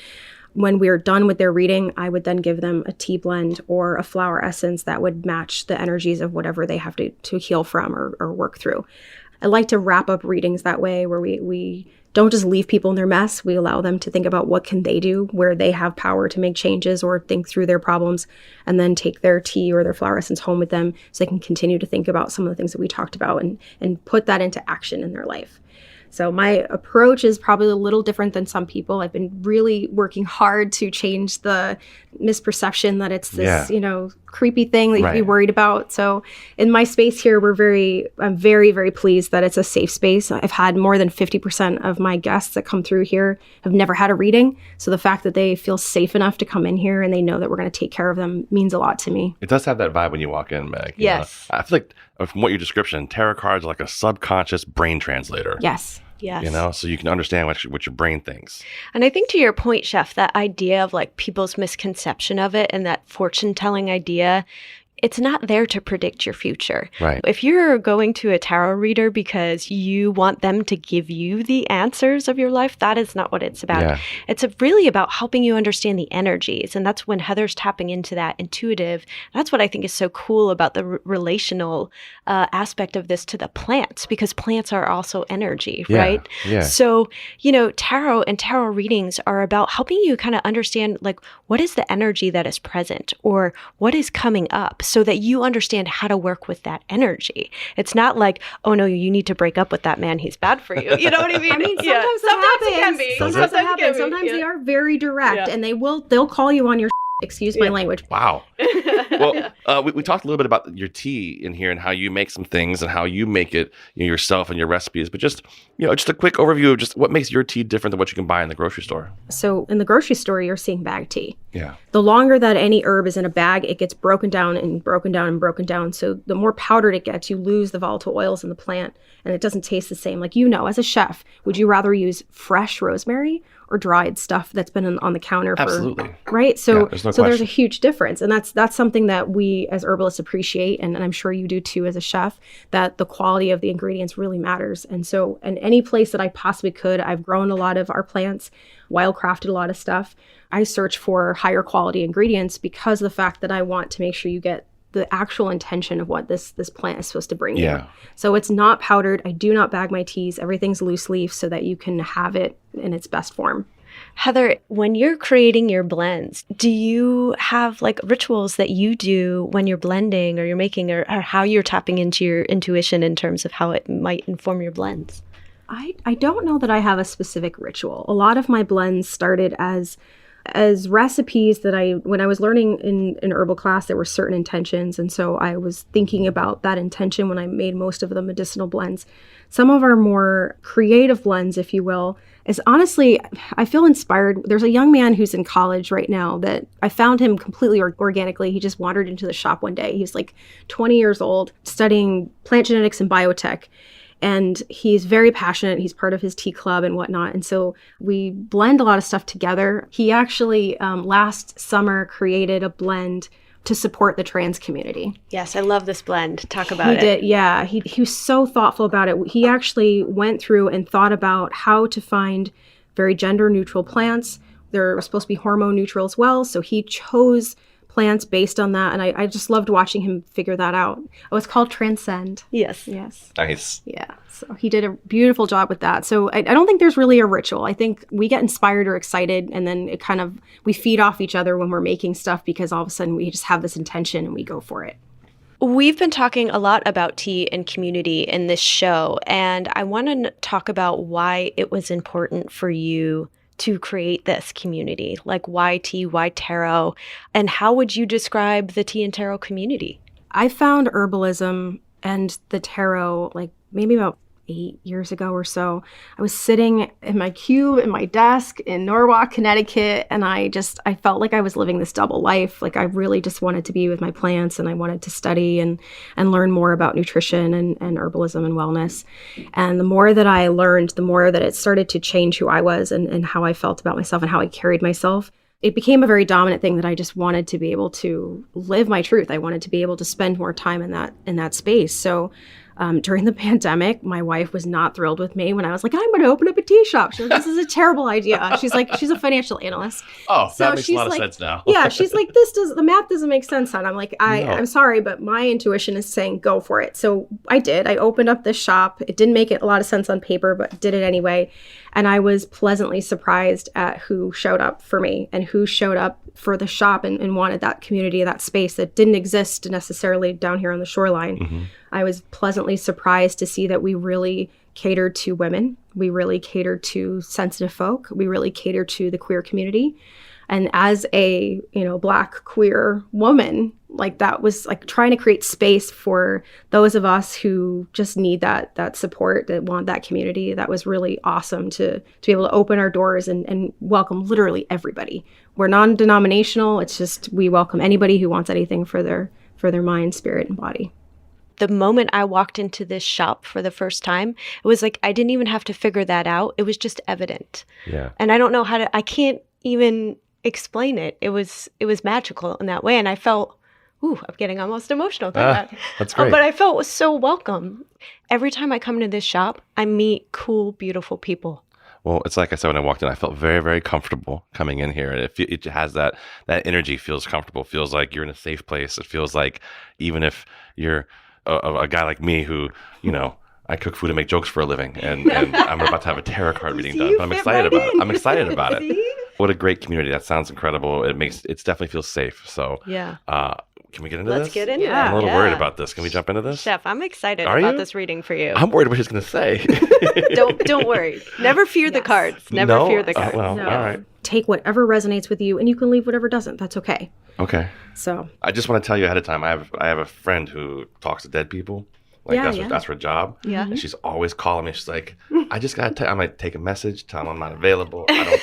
When we're done with their reading, I would then give them a tea blend or a flower essence that would match the energies of whatever they have to heal from or work through. I like to wrap up readings that way, where we don't just leave people in their mess. We allow them to think about what can they do, where they have power to make changes or think through their problems, and then take their tea or their flower essence home with them so they can continue to think about some of the things that we talked about and put that into action in their life. So my approach is probably a little different than some people. I've been really working hard to change the misperception that it's this, creepy thing that you'd be worried about. So in my space here, I'm very, very pleased that it's a safe space. I've had more than 50% of my guests that come through here have never had a reading. So the fact that they feel safe enough to come in here and they know that we're going to take care of them means a lot to me. It does have that vibe when you walk in, Meg. Yes. I feel like from what your description, tarot cards are like a subconscious brain translator. Yes. Yes. So you can understand what your brain thinks. And I think to your point, Chef, that idea of like people's misconception of it and that fortune telling idea, it's not there to predict your future. Right. If you're going to a tarot reader because you want them to give you the answers of your life, that is not what it's about. Yeah. It's really about helping you understand the energies. And that's when Heather's tapping into that intuitive. That's what I think is so cool about the relational aspect of this to the plants, because plants are also energy, right? Yeah. So, tarot and tarot readings are about helping you kind of understand, like, what is the energy that is present or what is coming up, so that you understand how to work with that energy. It's not like, oh no, you need to break up with that man, he's bad for you. You know what I mean? I mean, sometimes that happens. It can be. Sometimes that happens. Sometimes they are very direct, and they'll call you on your excuse my language. Wow. Well, we talked a little bit about your tea in here and how you make some things and how you make it yourself and your recipes. But just a quick overview of just what makes your tea different than what you can buy in the grocery store. So in the grocery store, you're seeing bag tea. Yeah. The longer that any herb is in a bag, it gets broken down and broken down and broken down. So the more powdered it gets, you lose the volatile oils in the plant, and it doesn't taste the same. Like, as a chef, would you rather use fresh rosemary or dried stuff that's been on the counter for, absolutely, right? So, there's a huge difference. And that's something that we as herbalists appreciate. And I'm sure you do too as a chef, that the quality of the ingredients really matters. And so in any place that I possibly could, I've grown a lot of our plants, wildcrafted a lot of stuff. I search for higher quality ingredients because of the fact that I want to make sure you get the actual intention of what this plant is supposed to bring you. So it's not powdered. I do not bag my teas. Everything's loose leaf so that you can have it in its best form. Heather, when you're creating your blends, do you have like rituals that you do when you're blending or you're making, or how you're tapping into your intuition in terms of how it might inform your blends? I don't know that I have a specific ritual. A lot of my blends started as recipes that when I was learning in herbal class, there were certain intentions. And so I was thinking about that intention when I made most of the medicinal blends. Some of our more creative blends, if you will, is honestly, I feel inspired. There's a young man who's in college right now that I found him completely organically. He just wandered into the shop one day. He's like 20 years old, studying plant genetics and biotech. And he's very passionate. He's part of his tea club and whatnot. And so we blend a lot of stuff together. He actually last summer created a blend to support the trans community. Yes, I love this blend. Talk about it. He did, yeah. He was so thoughtful about it. He actually went through and thought about how to find very gender neutral plants. They're supposed to be hormone neutral as well. So he chose plants based on that. And I just loved watching him figure that out. Oh, it's called Transcend. Yes. Nice. Yeah. So he did a beautiful job with that. So I don't think there's really a ritual. I think we get inspired or excited, and then we feed off each other when we're making stuff, because all of a sudden we just have this intention and we go for it. We've been talking a lot about tea and community in this show, and I want to talk about why it was important for you to create this community. Like, why tea, why tarot, and how would you describe the tea and tarot community? I found herbalism and the tarot like maybe about 8 years ago or so. I was sitting in my cube in my desk in Norwalk, Connecticut, and I felt like I was living this double life. Like, I really just wanted to be with my plants, and I wanted to study and learn more about nutrition and herbalism and wellness. And the more that I learned, the more that it started to change who I was and how I felt about myself and how I carried myself. It became a very dominant thing that I just wanted to be able to live my truth. I wanted to be able to spend more time in that space. So during the pandemic, my wife was not thrilled with me when I was like, I'm going to open up a tea shop. She's like, this is a terrible idea. She's like, she's a financial analyst. Oh, so that makes a lot of sense now. Yeah, she's like, the math doesn't make sense, son. I'm like, I'm sorry, but my intuition is saying go for it. So I did. I opened up this shop. It didn't make a lot of sense on paper, but did it anyway. And I was pleasantly surprised at who showed up for me and who showed up for the shop and wanted that community, that space that didn't exist necessarily down here on the shoreline. Mm-hmm. I was pleasantly surprised to see that we really catered to women. We really catered to sensitive folk. We really catered to the queer community. And as a, Black queer woman, like, that was like trying to create space for those of us who just need that support, that want that community. That was really awesome to be able to open our doors and welcome literally everybody. We're non-denominational. It's just, we welcome anybody who wants anything for their mind, spirit, and body. the moment I walked into this shop for the first time, it was like I didn't even have to figure that out. It was just evident. Yeah. And I don't know I can't even explain it. It was magical in that way. And I felt, I'm getting almost emotional about that. That's great. But I felt so welcome. Every time I come into this shop, I meet cool, beautiful people. Well, it's like I said when I walked in, I felt very, very comfortable coming in here. And it has that energy, feels comfortable, feels like you're in a safe place. It feels like even if you're a guy like me who, I cook food and make jokes for a living, and I'm about to have a tarot card reading done, but I'm excited about it. I'm excited about it. What a great community. That sounds incredible. It definitely feels safe. So yeah. Can we get into this? Let's get into it. I'm a little worried about this. Can we jump into this? Chef, I'm excited about this reading for you. I'm worried what he's going to say. Don't worry. Never fear the cards. Never fear the cards. Well, all right. Take whatever resonates with you, and you can leave whatever doesn't. That's okay. Okay. So I just want to tell you ahead of time, I have a friend who talks to dead people. That's her job. Yeah. And she's always calling me. She's like, I just got to, I'm like, take a message, tell them I'm not available. I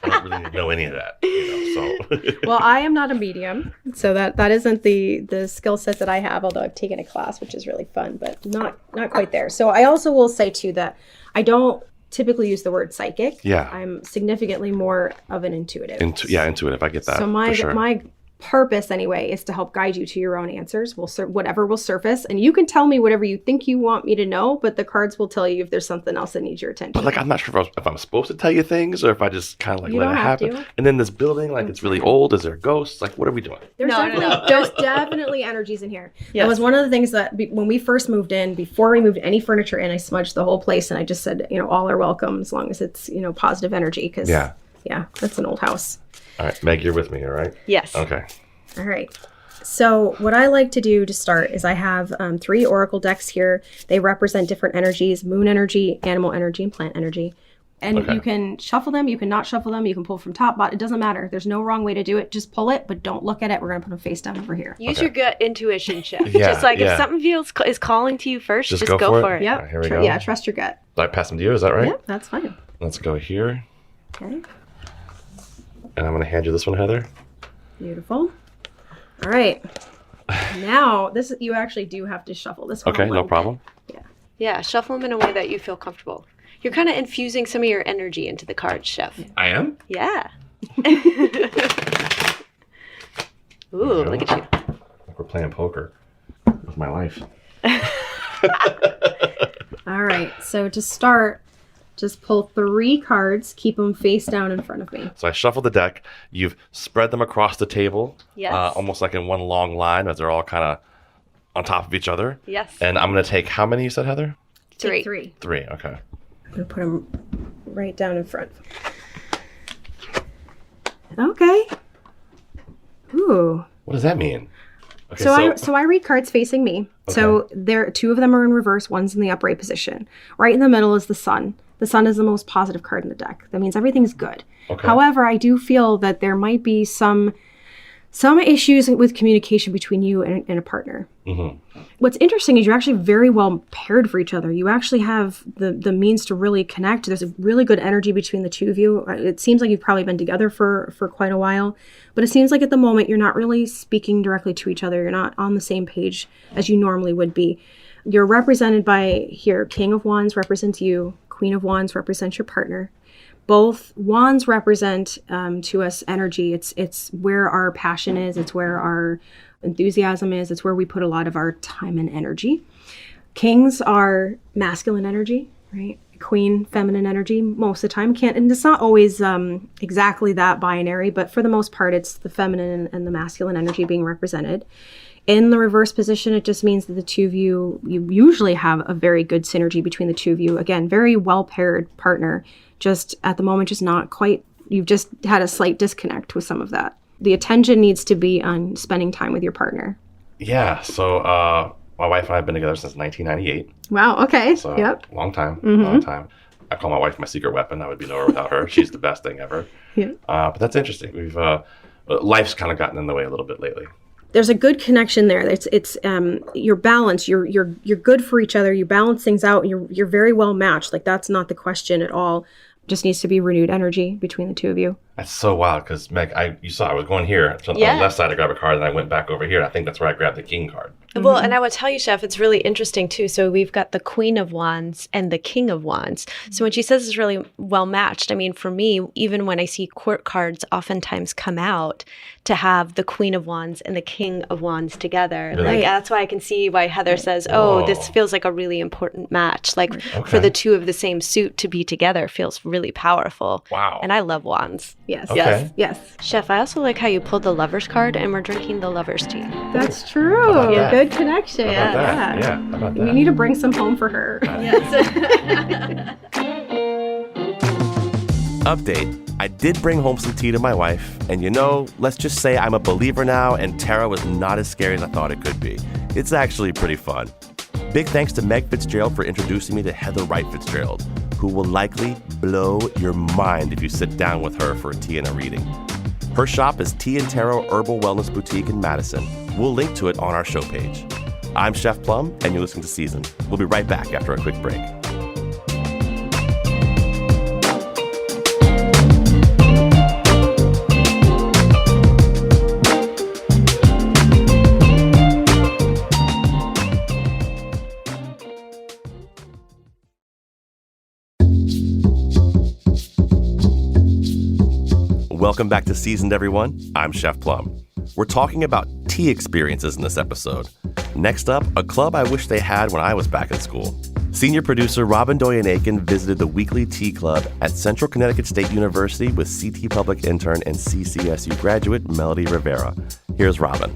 don't really know any of that. So. Well, I am not a medium, so that isn't the skill set that I have, although I've taken a class, which is really fun, but not quite there. So I also will say too that I don't typically use the word psychic. Yeah. I'm significantly more of an intuitive. Intuitive. I get that. So my purpose anyway is to help guide you to your own answers. Whatever will surface, and you can tell me whatever you think you want me to know, but the cards will tell you if there's something else that needs your attention. But I'm not sure if I'm supposed to tell you things or if I just kind of let it happen. And then this building, it's really old. Is there ghosts? What are we doing? There's definitely energies in here. Yes. That was one of the things that when we first moved in, before we moved any furniture in, I smudged the whole place and I just said, all are welcome as long as it's, positive energy. Because that's an old house. All right, Meg, you're with me, all right? Yes. Okay. All right. So what I like to do to start is I have 3 oracle decks here. They represent different energies: moon energy, animal energy, and plant energy. And you can shuffle them, you can not shuffle them, you can pull from top, bottom. It doesn't matter. There's no wrong way to do it. Just pull it, but don't look at it. We're going to put them face down over here. Use your gut intuition, Chef. Just if something is calling to you first, just go for it. Yep. Right, here we go. Yeah, trust your gut. Do I pass them to you? Is that right? Yeah, that's fine. Let's go here. Okay. And I'm going to hand you this one, Heather. Beautiful. All right. Now, you actually do have to shuffle this one. Okay, no problem. Yeah. Yeah, shuffle them in a way that you feel comfortable. You're kind of infusing some of your energy into the cards, Chef. I am? Yeah. Ooh, look at you. We're playing poker with my life. All right. So to start, just pull 3 cards. Keep them face down in front of me. So I shuffle the deck. You've spread them across the table. Yes. Almost like in one long line as they're all kind of on top of each other. Yes. And I'm going to take how many you said, Heather? 3. Take 3. 3, okay. I'm going to put them right down in front. Okay. Ooh. What does that mean? Okay, so I read cards facing me. Okay. So 2 of them are in reverse. One's in the upright position. Right in the middle is the sun. The sun is the most positive card in the deck. That means everything's good. Okay. However, I do feel that there might be some issues with communication between you and a partner. Mm-hmm. What's interesting is you're actually very well paired for each other. You actually have the means to really connect. There's a really good energy between the 2 of you. It seems like you've probably been together for quite a while, but it seems like at the moment you're not really speaking directly to each other. You're not on the same page as you normally would be. You're represented by here, King of Wands represents you, Queen of Wands represents your partner. Both wands represent to us energy. It's where our passion is. It's where our enthusiasm is. It's where we put a lot of our time and energy. Kings are masculine energy, right? Queen, feminine energy most of the time. And it's not always exactly that binary, but for the most part, it's the feminine and the masculine energy being represented. In the reverse position, it just means that the 2 of you usually have a very good synergy between the 2 of you. Again, very well paired partner. Just at the moment, just not quite, you've just had a slight disconnect with some of that. The attention needs to be on spending time with your partner. Yeah. So my wife and I have been together since 1998. Wow. Okay. So yep. Long time. Mm-hmm. Long time. I call my wife my secret weapon. I would be nowhere without her. She's the best thing ever. Yeah. But that's interesting. We've life's kind of gotten in the way a little bit lately. There's a good connection there. It's you're balanced. You're good for each other. You balance things out. You're very well matched. That's not the question at all. Just needs to be renewed energy between the 2 of you. That's so wild because Meg, you saw I was going here. So on the left side, I grabbed a card, and I went back over here. I think that's where I grabbed the king card. Well, and I would tell you, Chef, it's really interesting too. So we've got the Queen of Wands and the King of Wands. So when she says it's really well matched, I mean, for me, even when I see court cards oftentimes come out to have the Queen of Wands and the King of Wands together, like that's why I can see why Heather says, "Oh, this feels like a really important match." Like for the two of the same suit to be together feels really powerful. Wow. And I love wands. Yes. Okay. Yes. Chef, I also like how you pulled the Lover's card, and we're drinking the Lover's tea. That's true. that? Good connection. How about that? Yeah. How about that? You need to bring some home for her. Update. I did bring home some tea to my wife, and let's just say I'm a believer now, and tarot was not as scary as I thought it could be. It's actually pretty fun. Big thanks to Meg Fitzgerald for introducing me to Heather Wright Fitzgerald, who will likely blow your mind if you sit down with her for a tea and a reading. Her shop is Tea and Tarot Herbal Wellness Boutique in Madison. We'll link to it on our show page. I'm Chef Plum, and you're listening to Seasoned. We'll be right back after a quick break. Welcome back to Seasoned, everyone. I'm Chef Plum. We're talking about tea experiences in this episode. Next up, a club I wish they had when I was back in school. Senior producer Robyn Doyon-Aitken visited the weekly tea club at Central Connecticut State University with CT Public intern and CCSU graduate Melody Rivera. Here's Robyn.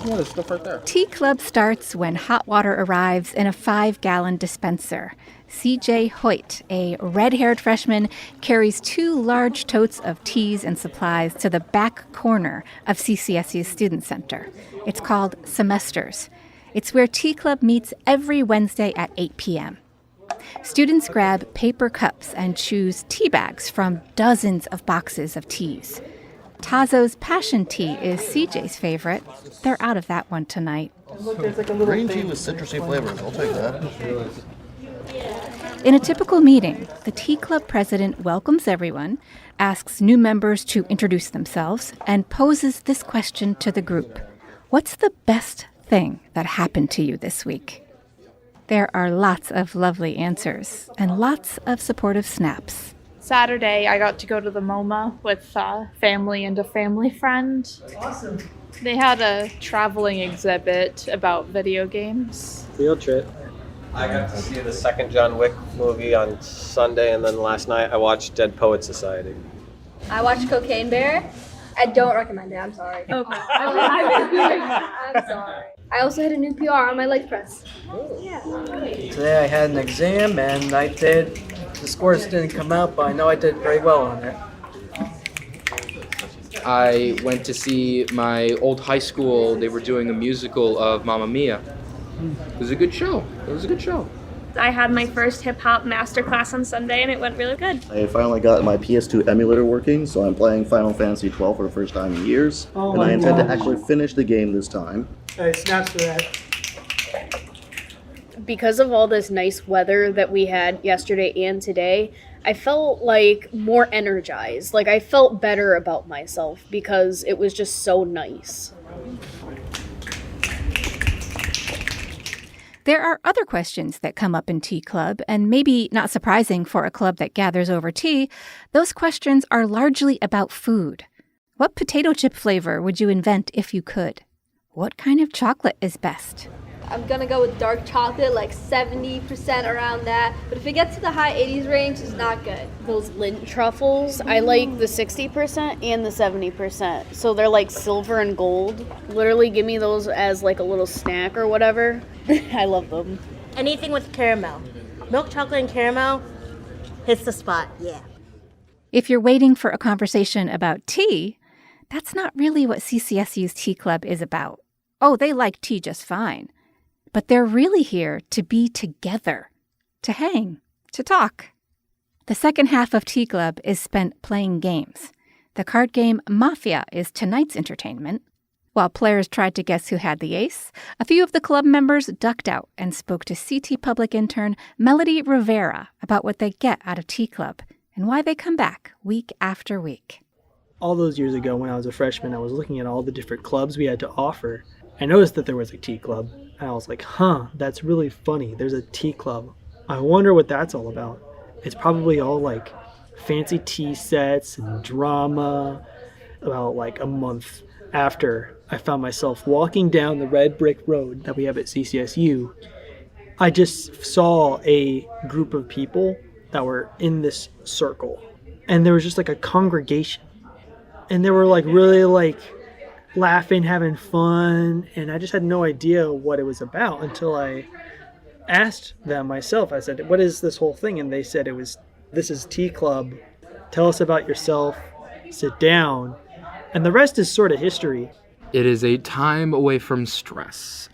There's stuff right there. Tea Club starts when hot water arrives in a 5-gallon dispenser. CJ Hoyt, a red-haired freshman, carries 2 large totes of teas and supplies to the back corner of CCSU's Student Center. It's called Semesters. It's where Tea Club meets every Wednesday at 8 p.m. Students grab paper cups and choose tea bags from dozens of boxes of teas. Tazo's Passion Tea is CJ's favorite. They're out of that one tonight. Green tea with citrusy flavors. I'll take that. In a typical meeting, the Tea Club president welcomes everyone, asks new members to introduce themselves, and poses this question to the group. What's the best thing that happened to you this week? There are lots of lovely answers and lots of supportive snaps. Saturday, I got to go to the MoMA with family and a family friend. Awesome. They had a traveling exhibit about video games. Field trip. I got to see the second John Wick movie on Sunday, and then last night I watched Dead Poets Society. I watched Cocaine Bear. I don't recommend it, I'm sorry. Okay. I'm sorry. I also had a new PR on my leg press. Yeah. Today I had an exam and the scores didn't come out, but I know I did very well on it. I went to see my old high school. They were doing a musical of Mamma Mia. It was a good show. I had my first hip-hop masterclass on Sunday, and it went really good. I finally got my PS2 emulator working, so I'm playing Final Fantasy XII for the first time in years. And I intend to actually finish the game this time. Hey, snaps for that. Because of all this nice weather that we had yesterday and today, I felt like more energized. Like I felt better about myself because it was just so nice. There are other questions that come up in Tea Club, and maybe not surprising for a club that gathers over tea, those questions are largely about food. What potato chip flavor would you invent if you could? What kind of chocolate is best? I'm gonna go with dark chocolate, like 70% around that. But if it gets to the high 80s range, it's not good. Those Lindt truffles, I like the 60% and the 70%. So they're like silver and gold. Literally give me those as like a little snack or whatever. I love them. Anything with caramel. Milk chocolate and caramel hits the spot, yeah. If you're waiting for a conversation about tea, that's not really what CCSU's Tea Club is about. Oh, they like tea just fine. But they're really here to be together, to hang, to talk. The second half of Tea Club is spent playing games. The card game Mafia is tonight's entertainment. While players tried to guess who had the ace, a few of the club members ducked out and spoke to CT Public intern Melody Rivera about what they get out of Tea Club and why they come back week after week. All those years ago when I was a freshman, I was looking at all the different clubs we had to offer. I noticed that there was a tea club, and I was like, that's really funny. There's a tea club. I wonder what that's all about. It's probably all like fancy tea sets and drama. About like a month after I found myself walking down the red brick road that we have at CCSU, I just saw a group of people that were in this circle. And there was just like a congregation. And they were like really like laughing, having fun. And I just had no idea what it was about until I asked them myself. I said, what is this whole thing? And they said this is Tea Club. Tell us about yourself. Sit down. And the rest is sort of history. It is a time away from stress.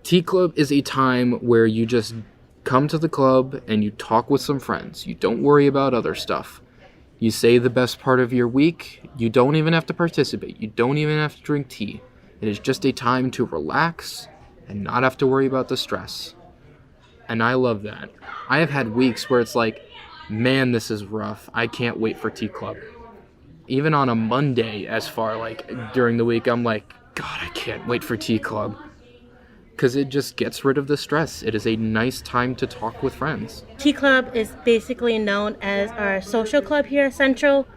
Tea Club is a time where you just come to the club and you talk with some friends. You don't worry about other stuff. You say the best part of your week. You don't even have to participate. You don't even have to drink tea. It is just a time to relax and not have to worry about the stress. And I love that. I have had weeks where it's like, man, this is rough. I can't wait for Tea Club. Even on a Monday, as far like during the week, I'm like, God, I can't wait for Tea Club. Because it just gets rid of the stress. It is a nice time to talk with friends. Tea Club is basically known as our social club here at Central.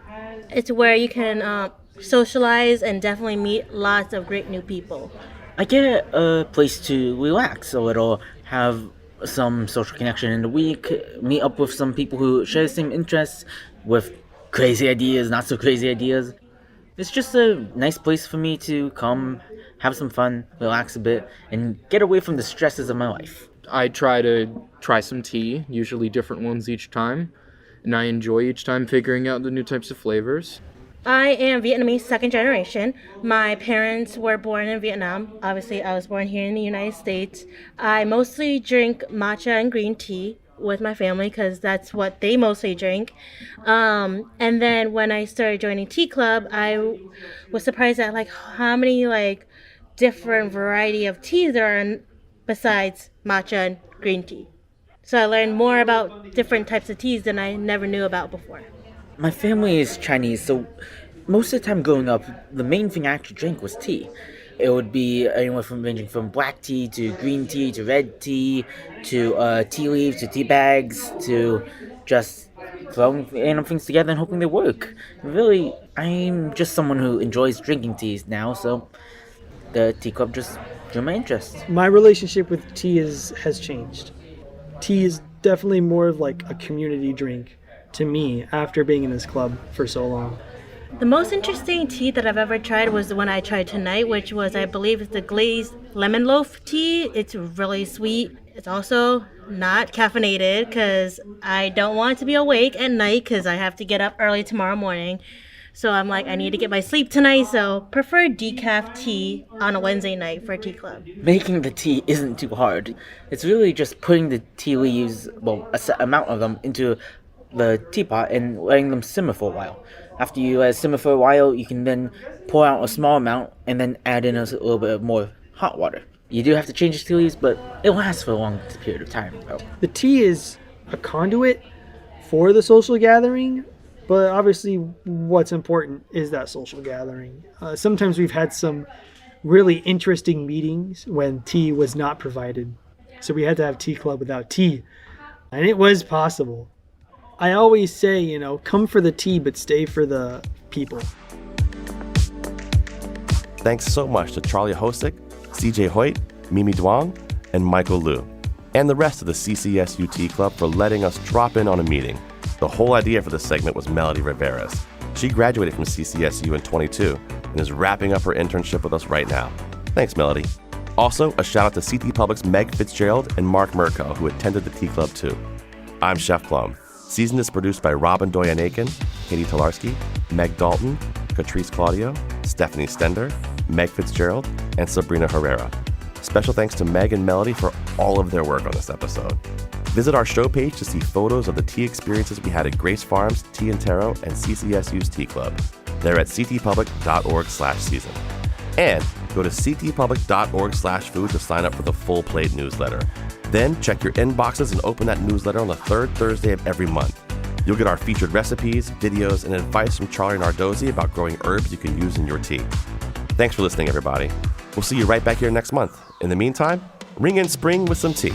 It's where you can socialize and definitely meet lots of great new people. I get a place to relax a little, have some social connection in the week, meet up with some people who share the same interests with crazy ideas, not so crazy ideas. It's just a nice place for me to come, have some fun, relax a bit, and get away from the stresses of my life. I try some tea, usually different ones each time, and I enjoy each time figuring out the new types of flavors. I am Vietnamese second generation. My parents were born in Vietnam. Obviously, I was born here in the United States. I mostly drink matcha and green tea with my family because that's what they mostly drink. And then when I started joining Tea Club, I was surprised at like how many like different variety of teas there are besides matcha and green tea. So I learned more about different types of teas than I never knew about before. My family is Chinese, so most of the time growing up, the main thing I actually drank was tea. It would be anywhere from ranging from black tea to green tea to red tea to tea leaves to tea bags to just throwing random things together and hoping they work. Really, I'm just someone who enjoys drinking teas now, so the Tea Club just drew my interest. My relationship with tea has changed. Tea is definitely more of like a community drink to me after being in this club for so long. The most interesting tea that I've ever tried was the one I tried tonight, which was, I believe, the glazed lemon loaf tea. It's really sweet. It's also not caffeinated because I don't want to be awake at night because I have to get up early tomorrow morning. So I'm like, I need to get my sleep tonight, so prefer decaf tea on a Wednesday night for Tea Club. Making the tea isn't too hard. It's really just putting the tea leaves, well, a set amount of them, into the teapot and letting them simmer for a while. After you let it simmer for a while, you can then pour out a small amount and then add in a little bit more hot water. You do have to change the tea leaves, but it lasts for a long period of time. The tea is a conduit for the social gathering, but obviously what's important is that social gathering. Sometimes we've had some really interesting meetings when tea was not provided. So we had to have Tea Club without tea. And it was possible. I always say, come for the tea, but stay for the people. Thanks so much to Charlie Hosick, CJ Hoyt, Mimi Duong, and Michael Liu, and the rest of the CCSU Tea Club for letting us drop in on a meeting. The whole idea for this segment was Melody Rivera's. She graduated from CCSU in 22 and is wrapping up her internship with us right now. Thanks, Melody. Also, a shout out to CT Public's Meg Fitzgerald and Mark Murkow, who attended the Tea Club too. I'm Chef Plum. Season is produced by Robyn Doyon-Aitken, Catie Talarski, Meg Dalton, Katrice Claudio, Stephanie Stender, Meg Fitzgerald, and Sabrina Herrera. Special thanks to Meg and Melody for all of their work on this episode. Visit our show page to see photos of the tea experiences we had at Grace Farms, Tea and Taro, and CCSU's Tea Club. They're at ctpublic.org/season. And go to ctpublic.org/food to sign up for the Full Plate newsletter. Then check your inboxes and open that newsletter on the third Thursday of every month. You'll get our featured recipes, videos, and advice from Charlie Nardozzi about growing herbs you can use in your tea. Thanks for listening, everybody. We'll see you right back here next month. In the meantime, ring in spring with some tea.